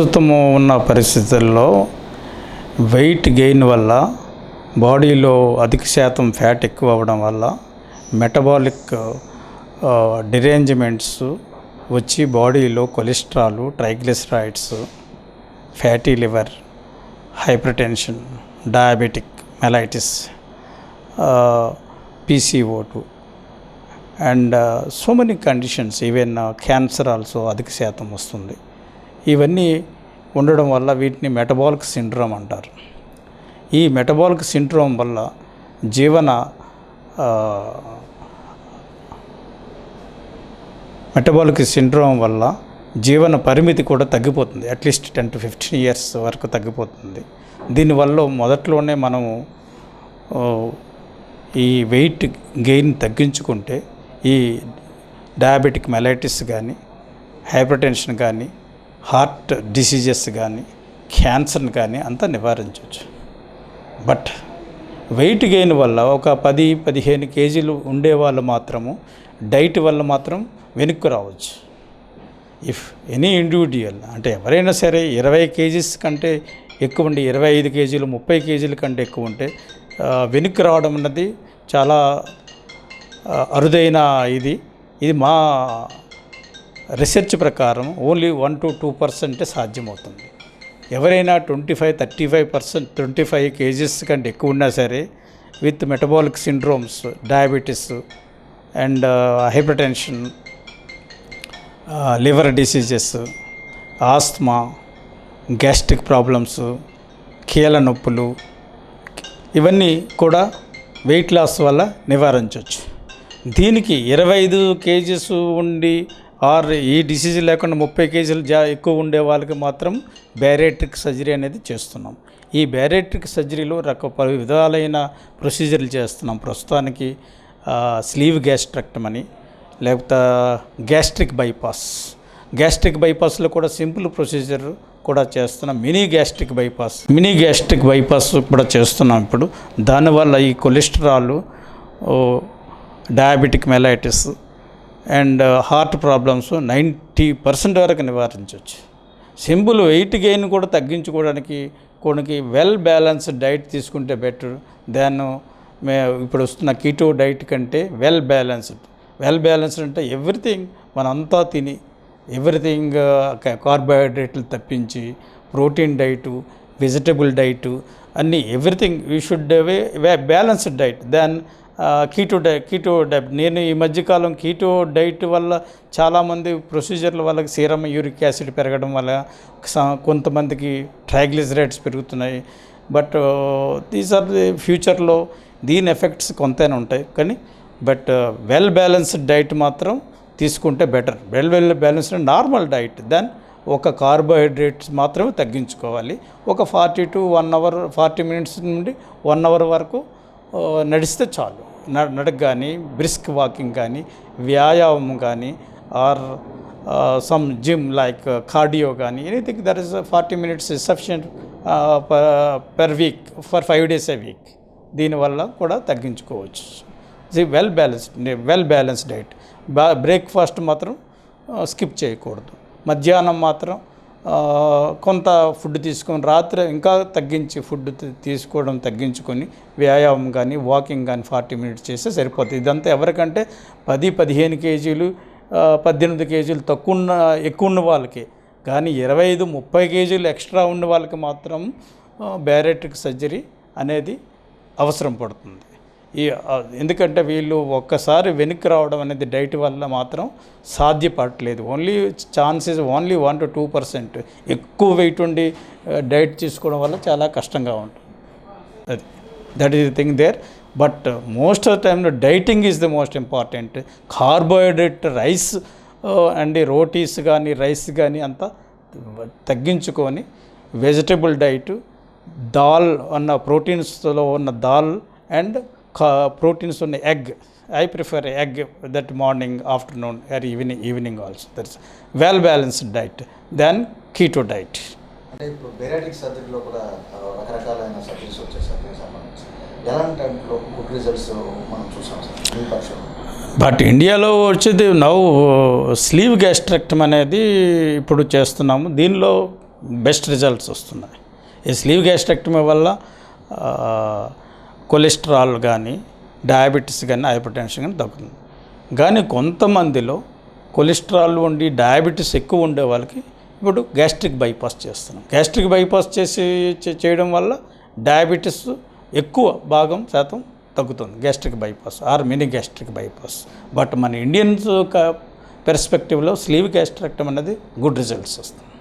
ప్రస్తుతము ఉన్న పరిస్థితుల్లో వెయిట్ గెయిన్ వల్ల బాడీలో అధిక శాతం ఫ్యాట్ ఎక్కువ అవ్వడం వల్ల మెటబాలిక్ డిరేంజ్మెంట్స్ వచ్చి బాడీలో cholesterol, triglycerides, fatty liver, hypertension, diabetic mellitus, PCO2 and so many conditions, even cancer also అధిక శాతం వస్తుంది. ఇవన్నీ ఉండడం వల్ల వీటిని మెటబాలిక్ సిండ్రోమ్ అంటారు. ఈ మెటబాలిక్ సిండ్రోమ్ వల్ల జీవన పరిమితి కూడా తగ్గిపోతుంది. అట్లీస్ట్ 10 to 15 years వరకు తగ్గిపోతుంది. దీనివల్ల మొదట్లోనే మనము ఈ వెయిట్ గెయిన్ తగ్గించుకుంటే ఈ డయాబెటిక్ మెలైటిస్ కానీ, హైపర్టెన్షన్ కానీ, హార్ట్ డిసీజెస్ కానీ, క్యాన్సర్ని కానీ అంతా నివారించవచ్చు. బట్ వెయిట్ గెయిన్ వల్ల ఒక 10-15 kgs ఉండేవాళ్ళు మాత్రము డైట్ వల్ల మాత్రం వెనక్కి రావచ్చు. ఇఫ్ ఎనీ ఇండివిజువల్, అంటే ఎవరైనా సరే 20 kgs కంటే ఎక్కువ ఉండి 25 kgs, 30 kgs కంటే ఎక్కువ ఉంటే వెనక్కి రావడం అన్నది చాలా అరుదైన ఇది మా రీసెర్చ్ ప్రకారం ఓన్లీ 1 to 2% సాధ్యమవుతుంది. ఎవరైనా 25-35%, 25 kgs కంటే ఎక్కువ ఉన్నా సరే with metabolic syndromes, diabetes and hypertension, liver diseases, asthma, gastric problems, కీళ్ళ నొప్పులు, ఇవన్నీ కూడా వెయిట్ లాస్ వల్ల నివారించవచ్చు. దీనికి 25 kgs ఉండి ఆర్ ఈ డిసీజ్ లేకుండా 30 kgs ఎక్కువ ఉండే వాళ్ళకి మాత్రం బ్యారియాట్రిక్ సర్జరీ అనేది చేస్తున్నాం. ఈ బ్యారియాట్రిక్ సర్జరీలో పలు విధాలైన ప్రొసీజర్లు చేస్తున్నాం. ప్రస్తుతానికి స్లీవ్ గ్యాస్ట్రెక్టమీ, లేకపోతే గ్యాస్ట్రిక్ బైపాస్లో కూడా సింపుల్ ప్రొసీజర్ కూడా చేస్తున్నాం. మినీ గ్యాస్ట్రిక్ బైపాస్ కూడా చేస్తున్నాం ఇప్పుడు. దానివల్ల ఈ cholesterol, diabetic mellitus and heart problems 90% వరకు నివారించవచ్చు. సింపుల్ వెయిట్ గెయిన్ కూడా తగ్గించుకోవడానికి కొన్ని వెల్ బ్యాలెన్స్డ్ డైట్ తీసుకుంటే బెటర్ దాన్ ఇప్పుడు వస్తున్న కీటో డైట్ కంటే వెల్ బ్యాలెన్స్డ్ అంటే ఎవ్రీథింగ్ మనంతా తిని ఎవ్రీథింగ్ కార్బోహైడ్రేట్లు తప్పించి ప్రోటీన్ డైటు, వెజిటబుల్ డైటు అన్నీ everything you should balanced diet than keto diet. నేను ఈ మధ్యకాలం కీటో డైట్ వల్ల చాలామంది ప్రొసీజర్ల వాళ్ళకి సీరం యూరిక్ యాసిడ్ పెరగడం వల్ల కొంతమందికి ట్రైగ్లిసరైడ్స్ పెరుగుతున్నాయి. బట్ దీస్ ఆర్ ది ఫ్యూచర్లో దీని ఎఫెక్ట్స్ కొంతైనా ఉంటాయి. కానీ బట్ వెల్ బ్యాలెన్స్డ్ డైట్ మాత్రం తీసుకుంటే better. Well balanced normal diet than ఒక కార్బోహైడ్రేట్స్ మాత్రమే తగ్గించుకోవాలి. ఒక 40 minutes నుండి 1 hour వరకు నడిస్తే చాలు. నడక కానీ, బ్రిస్క్ వాకింగ్ కానీ, వ్యాయామం కానీ, or some gym like cardio కానీ, anything that is 40 minutes is sufficient per week for 5 days a week. దీనివల్ల కూడా తగ్గించుకోవచ్చు. Well balanced diet. బ్రేక్ఫాస్ట్ మాత్రం స్కిప్ చేయకూడదు. మధ్యాహ్నం మాత్రం కొంత ఫుడ్ తీసుకొని రాత్రి ఇంకా తగ్గించి ఫుడ్ తీసుకోవడం తగ్గించుకొని వ్యాయామం కానీ, వాకింగ్ కానీ 40 minutes చేస్తే సరిపోతుంది. ఇదంతా ఎవరికంటే 10-15 kgs, 18 kgs ఎక్కువ ఉన్న వాళ్ళకి. కానీ 25-30 kgs ఎక్స్ట్రా ఉన్న వాళ్ళకి మాత్రం బ్యారియాట్రిక్ సర్జరీ అనేది అవసరం పడుతుంది. ఎందుకంటే వీళ్ళు ఒక్కసారి వెనక్కి రావడం అనేది డైట్ వల్ల మాత్రం సాధ్యపడట్లేదు. Chances only 1 to 2%. ఎక్కువ వెయిట్ ఉండి డైట్ తీసుకోవడం వల్ల చాలా కష్టంగా ఉంటుంది. That is the thing there. But most of the టైంలో dieting is the most important. Carbohydrate rice and rotis కానీ, రైస్ కానీ అంతా తగ్గించుకొని వెజిటబుల్ డైట్, దాల్ అన్న ప్రోటీన్స్లో ఉన్న దాల్ అండ్ ప్రోటీన్స్ ఉన్న egg. I prefer egg that morning, afternoon or evening also. That's well balanced diet than keto diet. అంటే ఇప్పుడు బేరియాట్రిక్ సర్జరీలో కూడా రకరకాలైన సర్జరీస్ వచ్చేసాయి. దీనికి సంబంధించి ఎలాంటి టైంలో గుడ్ రిజల్ట్స్ మనం చూసాం సార్ మీ పక్షంలో? బట్ ఇండియాలో వచ్చేది స్లీవ్ గ్యాస్ట్రెక్టమీ అనేది ఇప్పుడు చేస్తున్నాము. దీనిలో బెస్ట్ రిజల్ట్స్ వస్తున్నాయి. ఈ స్లీవ్ గ్యాస్ట్రెక్టమీ వల్ల కొలెస్ట్రాల్ కానీ, డయాబెటీస్ కానీ, హైపర్ టెన్షన్ కానీ తగ్గుతుంది. కానీ కొంతమందిలో కొలెస్ట్రాల్ ఉండి డయాబెటీస్ ఎక్కువ ఉండే వాళ్ళకి ఇప్పుడు గ్యాస్ట్రిక్ బైపాస్ చేస్తున్నాం. గ్యాస్ట్రిక్ బైపాస్ చేయడం వల్ల డయాబెటీస్ ఎక్కువ శాతం తగ్గుతుంది. Gastric bypass or mini gastric bypass. But మన ఇండియన్స్ పెర్స్పెక్టివ్లో స్లీవ్ గ్యాస్ట్రెక్టమీ అనేది గుడ్ రిజల్ట్స్ వస్తుంది.